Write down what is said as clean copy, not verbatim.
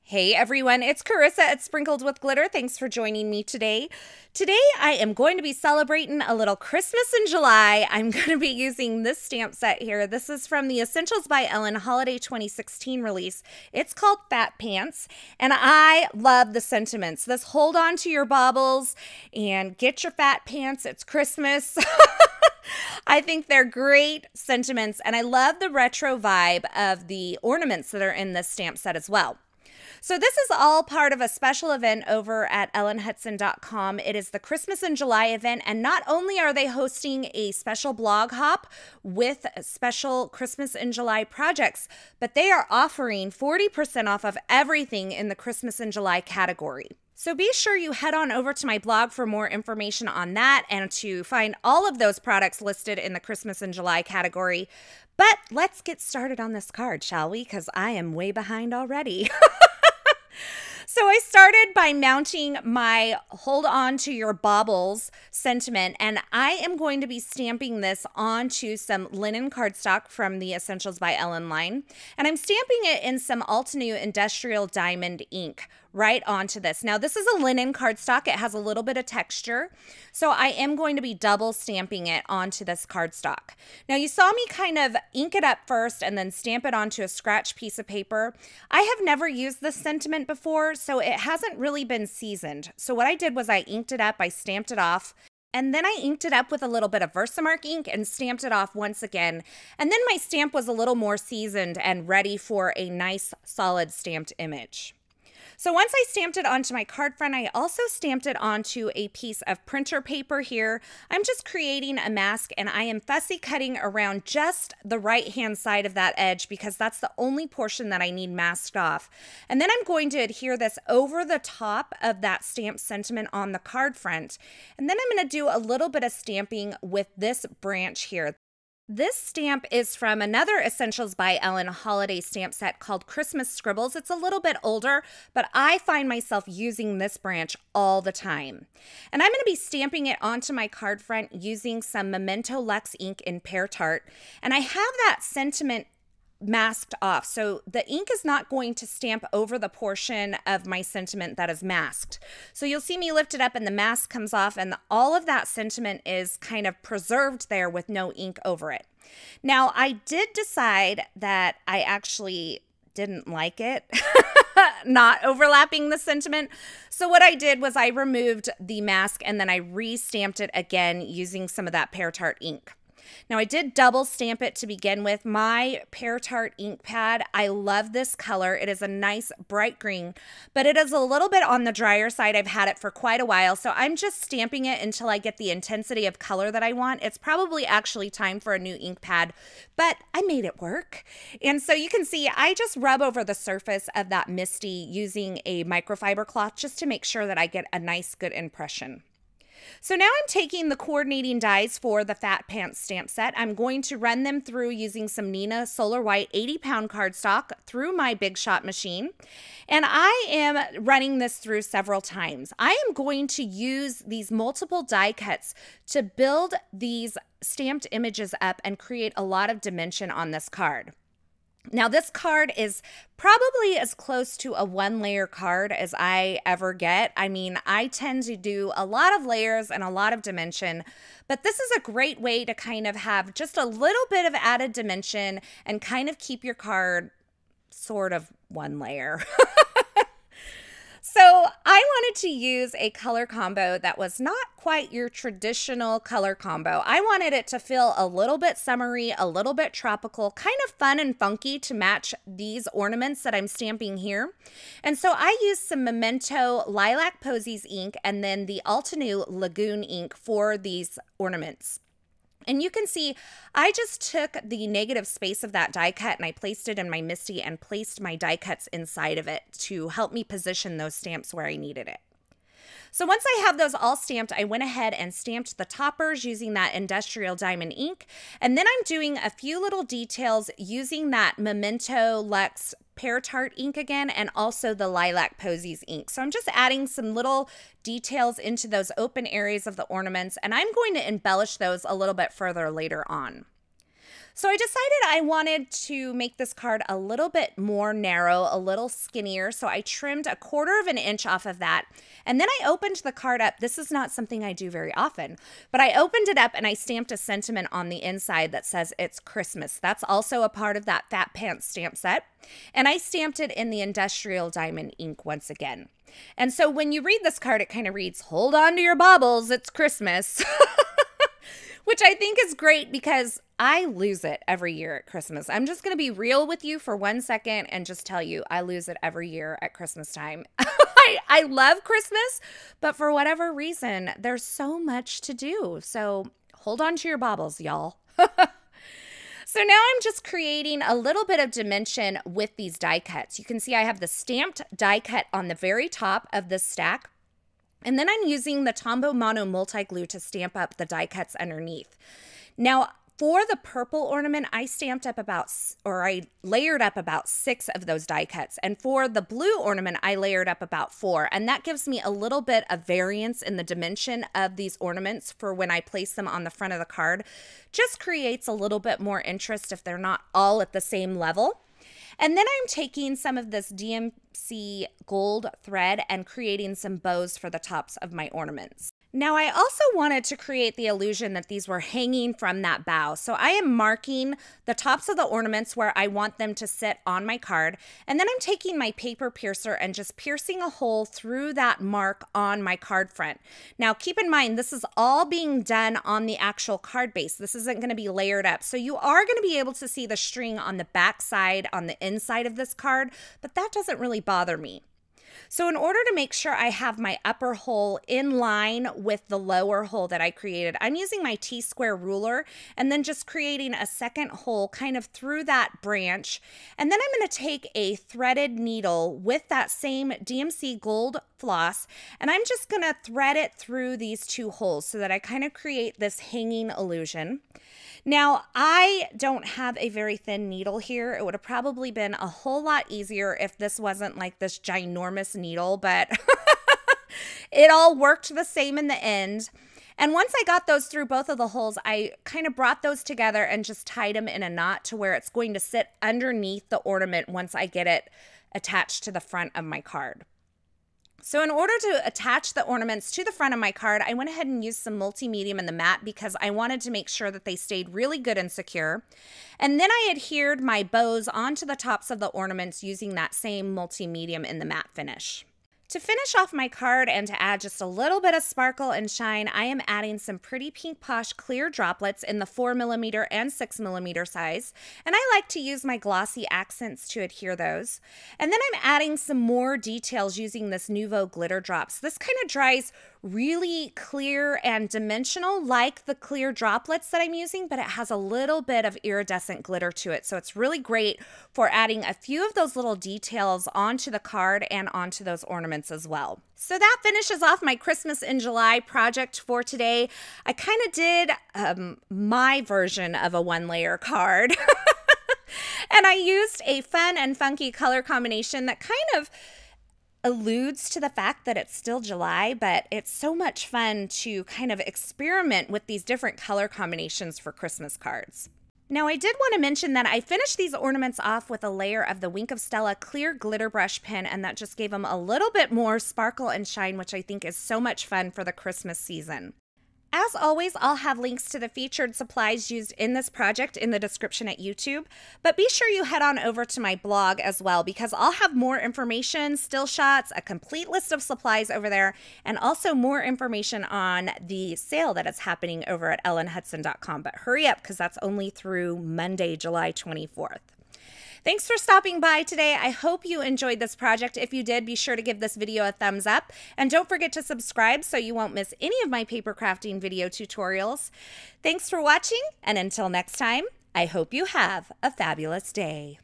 Hey everyone, it's Carissa at Sprinkled with Glitter. Thanks for joining me today. Today I am going to be celebrating a little Christmas in July. I'm going to be using this stamp set here. This is from the Essentials by Ellen Holiday 2016 release. It's called Fat Pants, and I love the sentiments. This hold on to your baubles and get your fat pants. It's Christmas. I think they're great sentiments, and I love the retro vibe of the ornaments that are in this stamp set as well. So this is all part of a special event over at ellenhutson.com. It is the Christmas in July event, and not only are they hosting a special blog hop with special Christmas in July projects, but they are offering 40% off of everything in the Christmas in July category. So be sure you head on over to my blog for more information on that and to find all of those products listed in the Christmas in July category. But let's get started on this card, shall we? Because I am way behind already. So I started by mounting my hold on to your baubles sentiment, and I am going to be stamping this onto some linen cardstock from the Essentials by Ellen line, and I'm stamping it in some Altenew Industrial Diamond ink right onto this. Now this is a linen cardstock. It has a little bit of texture, so I am going to be double stamping it onto this cardstock. Now you saw me kind of ink it up first and then stamp it onto a scratch piece of paper. I have never used this sentiment before, so it hasn't really been seasoned. So what I did was I inked it up, I stamped it off, and then I inked it up with a little bit of Versamark ink and stamped it off once again. And then my stamp was a little more seasoned and ready for a nice solid stamped image. So once I stamped it onto my card front, I also stamped it onto a piece of printer paper here. I'm just creating a mask, and I am fussy cutting around just the right-hand side of that edge because that's the only portion that I need masked off. And then I'm going to adhere this over the top of that stamped sentiment on the card front. And then I'm going to do a little bit of stamping with this branch here. This stamp is from another Essentials by Ellen holiday stamp set called Christmas Scribbles. It's a little bit older, but I find myself using this branch all the time. And I'm going to be stamping it onto my card front using some Memento Luxe ink in Pear Tart. And I have that sentiment masked off, so the ink is not going to stamp over the portion of my sentiment that is masked. So you'll see me lift it up and the mask comes off, and all of that sentiment is kind of preserved there with no ink over it. Now I did decide that I actually didn't like it not overlapping the sentiment. So what I did was I removed the mask and then I re-stamped it again using some of that Pear Tart ink. Now I did double stamp it to begin with. My Pear Tart ink pad, I love this color. It is a nice bright green, but it is a little bit on the drier side. I've had it for quite a while, so I'm just stamping it until I get the intensity of color that I want. It's probably actually time for a new ink pad, but I made it work. And so you can see I just rub over the surface of that Misty using a microfiber cloth just to make sure that I get a nice good impression. So now I'm taking the coordinating dies for the Fat Pants stamp set. I'm going to run them through using some Nina Solar White 80-pound cardstock through my Big Shot machine. And I am running this through several times. I am going to use these multiple die cuts to build these stamped images up and create a lot of dimension on this card. Now this card is probably as close to a one-layer card as I ever get. I mean, I tend to do a lot of layers and a lot of dimension, but this is a great way to kind of have just a little bit of added dimension and kind of keep your card sort of one layer. So I wanted to use a color combo that was not quite your traditional color combo. I wanted it to feel a little bit summery, a little bit tropical, kind of fun and funky to match these ornaments that I'm stamping here. And so I used some Memento Lilac Posies ink and then the Altenew Lagoon ink for these ornaments. And you can see I just took the negative space of that die cut and I placed it in my Misty and placed my die cuts inside of it to help me position those stamps where I needed it. So once I have those all stamped, I went ahead and stamped the toppers using that Industrial Diamond ink. And then I'm doing a few little details using that Memento Luxe Pear Tart ink again, and also the Lilac Posies ink. So I'm just adding some little details into those open areas of the ornaments, and I'm going to embellish those a little bit further later on. So I decided I wanted to make this card a little bit more narrow, a little skinnier. So I trimmed 1/4 of an inch off of that. And then I opened the card up. This is not something I do very often, but I opened it up and I stamped a sentiment on the inside that says it's Christmas. That's also a part of that Fat Pants stamp set. And I stamped it in the industrial diamond ink once again. And so when you read this card, it kind of reads, "Hold on to your baubles, it's Christmas." Which I think is great because I lose it every year at Christmas. I'm just going to be real with you for 1 second and just tell you I lose it every year at Christmas time. I love Christmas, but for whatever reason, there's so much to do. So hold on to your baubles, y'all. So now I'm just creating a little bit of dimension with these die cuts. You can see I have the stamped die cut on the very top of this stack. And then I'm using the Tombow Mono multi-glue to stamp up the die cuts underneath. Now, for the purple ornament, I layered up about 6 of those die cuts. And for the blue ornament, I layered up about 4. And that gives me a little bit of variance in the dimension of these ornaments for when I place them on the front of the card. Just creates a little bit more interest if they're not all at the same level. And then I'm taking some of this DMC gold thread and creating some bows for the tops of my ornaments. Now, I also wanted to create the illusion that these were hanging from that bow. So I am marking the tops of the ornaments where I want them to sit on my card. And then I'm taking my paper piercer and just piercing a hole through that mark on my card front. Now, keep in mind, this is all being done on the actual card base. This isn't going to be layered up. So you are going to be able to see the string on the back side, on the inside of this card, but that doesn't really bother me. So in order to make sure I have my upper hole in line with the lower hole that I created, I'm using my T-square ruler and then just creating a second hole kind of through that branch. And then I'm going to take a threaded needle with that same DMC gold floss, and I'm just going to thread it through these 2 holes so that I kind of create this hanging illusion. Now, I don't have a very thin needle here. It would have probably been a whole lot easier if this wasn't like this ginormous needle, but it all worked the same in the end. And once I got those through both of the holes, I kind of brought those together and just tied them in a knot to where it's going to sit underneath the ornament once I get it attached to the front of my card. So in order to attach the ornaments to the front of my card, I went ahead and used some multi-medium in the matte because I wanted to make sure that they stayed really good and secure. And then I adhered my bows onto the tops of the ornaments using that same multi-medium in the matte finish. To finish off my card and to add just a little bit of sparkle and shine, I am adding some pretty Pink Posh clear droplets in the 4mm and 6mm size. And I like to use my glossy accents to adhere those. And then I'm adding some more details using this Nouveau glitter drops. This kind of dries really clear and dimensional like the clear droplets that I'm using, but it has a little bit of iridescent glitter to it. So it's really great for adding a few of those little details onto the card and onto those ornaments as well. So that finishes off my Christmas in July project for today. I kind of did my version of a 1-layer card. And I used a fun and funky color combination that kind of alludes to the fact that it's still July, but it's so much fun to kind of experiment with these different color combinations for Christmas cards. Now, I did want to mention that I finished these ornaments off with a layer of the Wink of Stella clear glitter brush pen, and that just gave them a little bit more sparkle and shine, which I think is so much fun for the Christmas season. As always, I'll have links to the featured supplies used in this project in the description at YouTube, but be sure you head on over to my blog as well because I'll have more information, still shots, a complete list of supplies over there, and also more information on the sale that is happening over at ellenhutson.com. But hurry up because that's only through Monday, July 24th. Thanks for stopping by today. I hope you enjoyed this project. If you did, be sure to give this video a thumbs up. And don't forget to subscribe so you won't miss any of my paper crafting video tutorials. Thanks for watching, and until next time, I hope you have a fabulous day.